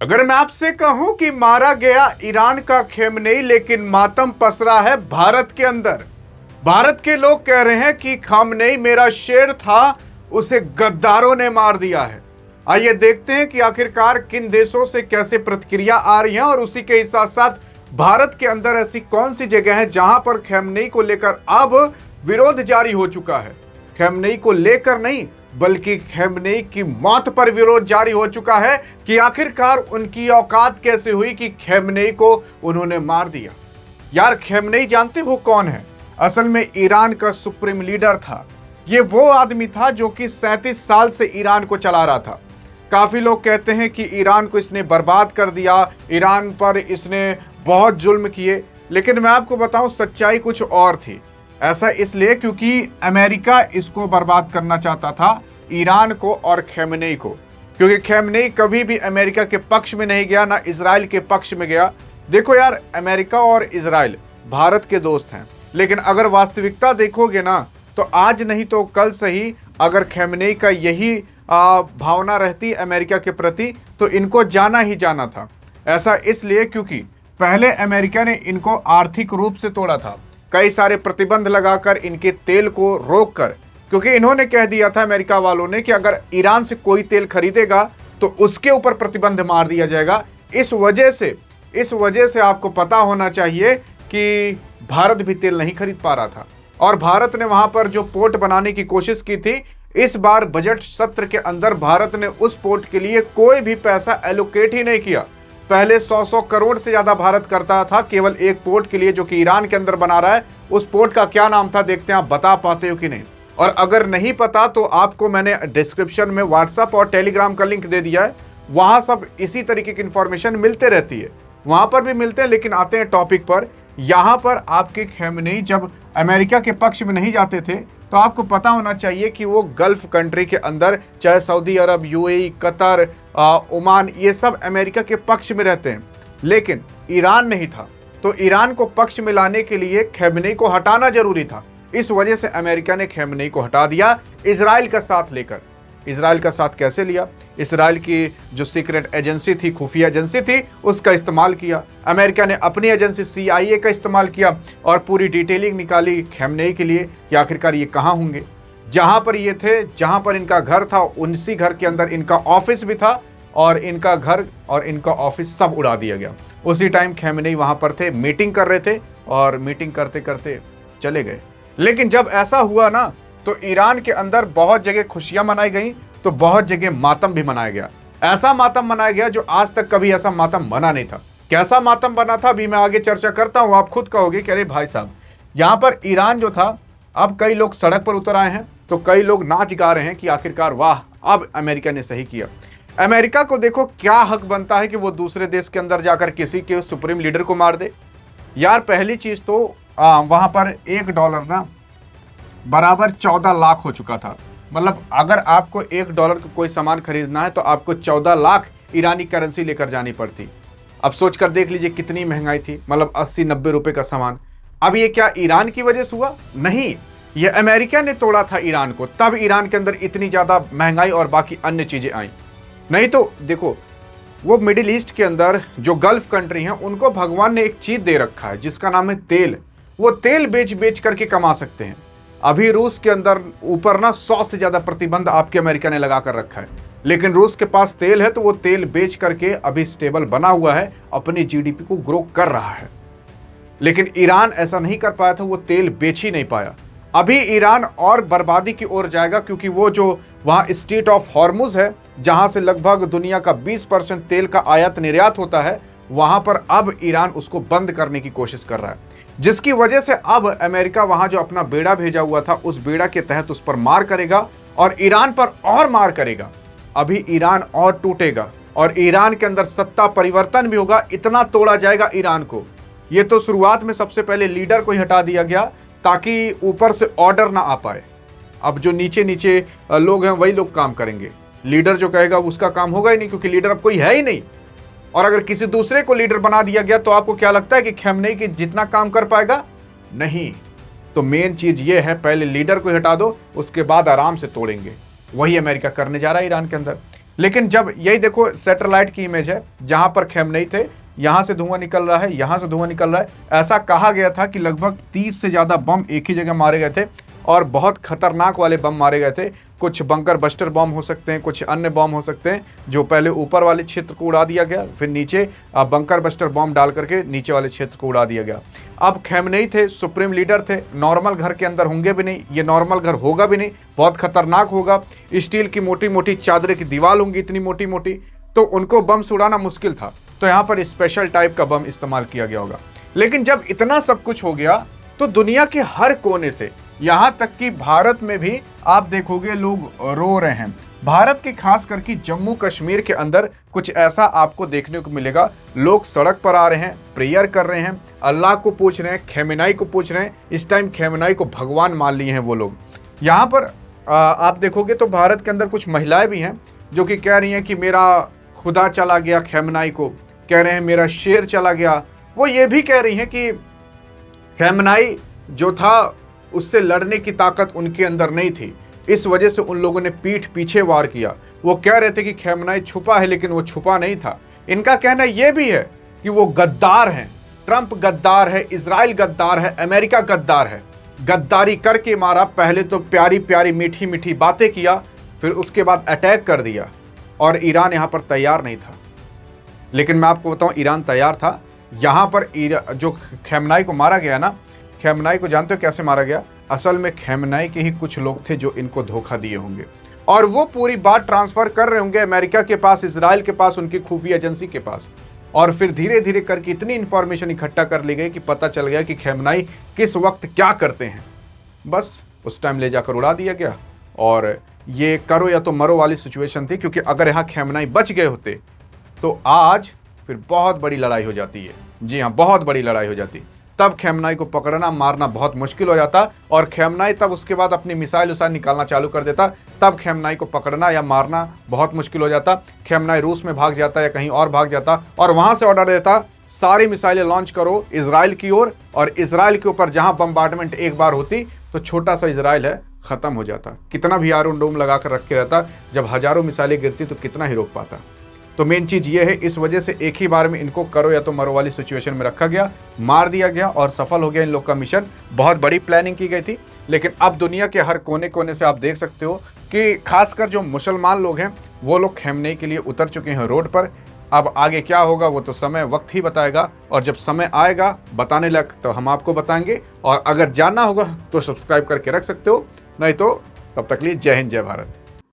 अगर मैं आपसे कहूं कि मारा गया ईरान का खेमनेई, लेकिन मातम पसरा है भारत के अंदर। भारत के लोग कह रहे हैं कि खामनेई मेरा शेर था, उसे गद्दारों ने मार दिया है। आइए देखते हैं कि आखिरकार किन देशों से कैसे प्रतिक्रिया आ रही है, और उसी के साथ साथ भारत के अंदर ऐसी कौन सी जगह है जहां पर खेमनेई को लेकर अब विरोध जारी हो चुका है। खेमनेई को लेकर नहीं, बल्कि खेमनेई की मौत पर विरोध जारी हो चुका है कि आखिरकार उनकी औकात कैसे हुई कि खेमनेई को उन्होंने मार दिया। यार, खेमनेई जानते हो कौन है? असल में ईरान का सुप्रीम लीडर था। ये वो आदमी था जो कि 37 साल से ईरान को चला रहा था। काफी लोग कहते हैं कि ईरान को इसने बर्बाद कर दिया, ईरान पर इसने बहुत जुल्म किए, लेकिन मैं आपको बताऊं सच्चाई कुछ और थी। ऐसा इसलिए क्योंकि अमेरिका इसको बर्बाद करना चाहता था, ईरान को और खेमनेई को, क्योंकि खेमनेई कभी भी अमेरिका के पक्ष में नहीं गया, ना इजराइल के पक्ष में गया। देखो यार, अमेरिका और इजराइल भारत के दोस्त हैं, लेकिन अगर वास्तविकता देखोगे ना, तो आज नहीं तो कल सही अगर खेमनेई का यही भावना रहती अमेरिका के प्रति, तो इनको जाना ही जाना था। ऐसा इसलिए क्योंकि पहले अमेरिका ने इनको आर्थिक रूप से तोड़ा था, कई सारे प्रतिबंध लगाकर इनके तेल को रोककर, क्योंकि इन्होंने कह दिया था अमेरिका वालों ने कि अगर ईरान से कोई तेल खरीदेगा तो उसके ऊपर प्रतिबंध मार दिया जाएगा। इस वजह से आपको पता होना चाहिए कि भारत भी तेल नहीं खरीद पा रहा था, और भारत ने वहां पर जो पोर्ट बनाने की कोशिश की थी, इस बार बजट सत्र के अंदर भारत ने उस पोर्ट के लिए कोई भी पैसा एलोकेट ही नहीं किया। पहले 100 करोड़ से ज्यादा भारत करता था केवल एक पोर्ट के लिए, जो कि ईरान के अंदर बना रहा है। उस पोर्ट का क्या नाम था, देखते हैं आप बता पाते हो कि नहीं। और अगर नहीं पता तो आपको मैंने डिस्क्रिप्शन में व्हाट्सएप और टेलीग्राम का लिंक दे दिया है, वहां सब इसी तरीके की इंफॉर्मेशन मिलते रहती है, वहां पर भी मिलते हैं। लेकिन आते हैं टॉपिक पर। यहां पर आपके खेमनेई जब अमेरिका के पक्ष में नहीं जाते थे, तो आपको पता होना चाहिए कि वो गल्फ कंट्री के अंदर, चाहे सऊदी अरब, यूएई, कतर, ओमान, ये सब अमेरिका के पक्ष में रहते हैं। लेकिन ईरान नहीं था, तो ईरान को पक्ष में लाने के लिए खेमनेई को हटाना जरूरी था। इस वजह से अमेरिका ने खेमनेई को हटा दिया, इजराइल का साथ लेकर। इजराइल का साथ कैसे लिया? इजराइल की जो सीक्रेट एजेंसी थी, खुफिया एजेंसी थी, उसका इस्तेमाल किया। अमेरिका ने अपनी एजेंसी CIA का इस्तेमाल किया और पूरी डिटेलिंग निकाली खेमनेई के लिए कि आखिरकार ये कहाँ होंगे। जहां पर ये थे, जहां पर इनका घर था, उसी घर के अंदर इनका ऑफिस भी था, और इनका घर और इनका ऑफिस सब उड़ा दिया गया। उसी टाइम खेमनेई वहां पर थे, मीटिंग कर रहे थे, और मीटिंग करते करते चले गए। लेकिन जब ऐसा हुआ ना, तो ईरान के अंदर बहुत जगह खुशियां मनाई गई, तो बहुत जगह मातम भी मनाया गया। ऐसा मातम मनाया गया जो आज तक कभी ऐसा मातम बना नहीं था। कैसा मातम बना था अभी मैं आगे चर्चा करता हूं, आप खुद कहोगे कि अरे भाई साहब, यहां पर ईरान जो था, अब कई लोग सड़क पर उतर आए हैं, तो कई लोग नाच गा रहे हैं कि आखिरकार वाह, अब अमेरिका ने सही किया। अमेरिका को देखो क्या हक बनता है कि वो दूसरे देश के अंदर जाकर किसी के सुप्रीम लीडर को मार दे। यार, पहली चीज तो वहां पर $1 ना बराबर 14 लाख हो चुका था। मतलब अगर आपको $1 का कोई सामान खरीदना है तो आपको 14 लाख ईरानी करेंसी लेकर जानी पड़ती। अब सोच कर देख लीजिए कितनी महंगाई थी, मतलब 80-90 रुपए का सामान। अब ये क्या ईरान की वजह से हुआ? नहीं, ये अमेरिका ने तोड़ा था ईरान को, तब ईरान के अंदर इतनी ज्यादा महंगाई और बाकी अन्य चीजें आई। नहीं तो देखो, वो मिडिल ईस्ट के अंदर जो गल्फ कंट्री हैं, उनको भगवान ने एक चीज दे रखा है जिसका नाम है तेल। वो तेल बेच बेच करके कमा सकते हैं। अभी रूस के अंदर ऊपर ना 100 से ज्यादा प्रतिबंध आपके अमेरिका ने लगा कर रखा है, लेकिन रूस के पास तेल है, तो वो तेल बेच करके अभी स्टेबल बना हुआ है, अपनी GDP को ग्रो कर रहा है। लेकिन ईरान ऐसा नहीं कर पाया था, वो तेल बेच ही नहीं पाया। अभी ईरान और बर्बादी की ओर जाएगा, क्योंकि वो जो वहां स्ट्रेट ऑफ हॉर्मुज है, जहां से लगभग दुनिया का 20% तेल का आयात निर्यात होता है, वहां पर अब ईरान उसको बंद करने की कोशिश कर रहा है, जिसकी वजह से अब अमेरिका वहां जो अपना बेड़ा भेजा हुआ था, उस बेड़ा के तहत उस पर मार करेगा और ईरान पर और मार करेगा। अभी ईरान और टूटेगा और ईरान के अंदर सत्ता परिवर्तन भी होगा, इतना तोड़ा जाएगा ईरान को। ये तो शुरुआत में सबसे पहले लीडर को ही हटा दिया गया ताकि ऊपर से ऑर्डर ना आ पाए। अब जो नीचे नीचे लोग हैं वही लोग काम करेंगे, लीडर जो कहेगा उसका काम होगा ही नहीं, क्योंकि लीडर अब कोई है ही नहीं। और अगर किसी दूसरे को लीडर बना दिया गया तो आपको क्या लगता है कि खेमनेई की जितना काम कर पाएगा? नहीं। तो मेन चीज ये है, पहले लीडर को हटा दो, उसके बाद आराम से तोड़ेंगे। वही अमेरिका करने जा रहा है ईरान के अंदर। लेकिन जब यही देखो सैटेलाइट की इमेज है, जहां पर खैमनई थे, यहां से धुआं निकल रहा है, यहां से धुआं निकल रहा है। ऐसा कहा गया था कि लगभग 30 से ज्यादा बम एक ही जगह मारे गए थे और बहुत खतरनाक वाले बम मारे गए थे। कुछ बंकर बस्टर बम हो सकते हैं, कुछ अन्य बम हो सकते हैं, जो पहले ऊपर वाले क्षेत्र को उड़ा दिया गया, फिर नीचे बंकर बस्टर बम डाल करके नीचे वाले क्षेत्र को उड़ा दिया गया। अब खैमनई थे, सुप्रीम लीडर थे, नॉर्मल घर के अंदर होंगे भी नहीं, ये नॉर्मल घर होगा भी नहीं, बहुत खतरनाक होगा। स्टील की मोटी मोटी चादर की दीवार होंगी इतनी मोटी मोटी, तो उनको बम से उड़ाना मुश्किल था। तो यहाँ पर स्पेशल टाइप का बम इस्तेमाल किया गया होगा। लेकिन जब इतना सब कुछ हो गया तो दुनिया के हर कोने से, यहाँ तक कि भारत में भी आप देखोगे लोग रो रहे हैं। भारत के खास करके जम्मू कश्मीर के अंदर कुछ ऐसा आपको देखने को मिलेगा। लोग सड़क पर आ रहे हैं, प्रेयर कर रहे हैं, अल्लाह को पूछ रहे हैं, खैमनई को पूछ रहे हैं। इस टाइम खैमनई को भगवान मान लिए हैं वो लोग। यहाँ पर आप देखोगे तो भारत के अंदर कुछ महिलाएं भी हैं जो कि कह रही हैं कि मेरा खुदा चला गया, खैमनई को कह रहे हैं मेरा शेर चला गया। वो ये भी कह रही हैं कि खैमनई जो था उससे लड़ने की ताकत उनके अंदर नहीं थी, इस वजह से उन लोगों ने पीठ पीछे वार किया। वो कह रहे थे कि खैमनई छुपा है, लेकिन वो छुपा नहीं था। इनका कहना यह भी है कि वो गद्दार हैं, ट्रंप गद्दार है, इजराइल गद्दार है, अमेरिका गद्दार है। गद्दारी करके मारा, पहले तो प्यारी प्यारी मीठी मीठी बातें किया, फिर उसके बाद अटैक कर दिया। और ईरान यहाँ पर तैयार नहीं था। लेकिन मैं आपको बताऊं, ईरान तैयार था। यहाँ पर जो खैमनई को मारा गया ना, खैमनई को जानते हो कैसे मारा गया? असल में खैमनई के ही कुछ लोग थे जो इनको धोखा दिए होंगे और वो पूरी बात ट्रांसफर कर रहे होंगे अमेरिका के पास, इजराइल के पास, उनकी खुफिया एजेंसी के पास। और फिर धीरे धीरे करके इतनी इंफॉर्मेशन इकट्ठा कर ली गई कि पता चल गया कि खैमनई किस वक्त क्या करते हैं। बस उस टाइम ले जाकर उड़ा दिया गया। और ये करो या तो मरो वाली सिचुएशन थी, क्योंकि अगर यहाँ खैमनई बच गए होते तो आज फिर बहुत बड़ी लड़ाई हो जाती है। जी हाँ, बहुत बड़ी लड़ाई हो जाती। तब खैमनई को पकड़ना मारना बहुत मुश्किल हो जाता और खैमनई तब उसके बाद अपनी मिसाइल उसाइल निकालना चालू कर देता। तब खैमनई को पकड़ना या मारना बहुत मुश्किल हो जाता। खैमनई रूस में भाग जाता या कहीं और भाग जाता और वहां से ऑर्डर देता सारी मिसाइलें लॉन्च करो इजराइल की ओर, और इजराइल के ऊपर जहां बम्बार्डमेंट एक बार होती तो छोटा सा इजराइल है, खत्म हो जाता। कितना भी आयरन डोम लगा कर रखे रहता, जब हजारों मिसाइलें गिरती तो कितना ही रोक पाता। तो मेन चीज ये है, इस वजह से एक ही बार में इनको करो या तो मरो वाली सिचुएशन में रखा गया, मार दिया गया और सफल हो गया इन लोग का मिशन। बहुत बड़ी प्लानिंग की गई थी। लेकिन अब दुनिया के हर कोने कोने से आप देख सकते हो कि खासकर जो मुसलमान लोग हैं वो लोग खैमनई के लिए उतर चुके हैं रोड पर। अब आगे क्या होगा वो तो समय वक्त ही बताएगा, और जब समय आएगा बताने लग तो हम आपको बताएंगे। और अगर जानना होगा तो सब्सक्राइब करके रख सकते हो, नहीं तो तब तक लिए जय हिंद जय भारत।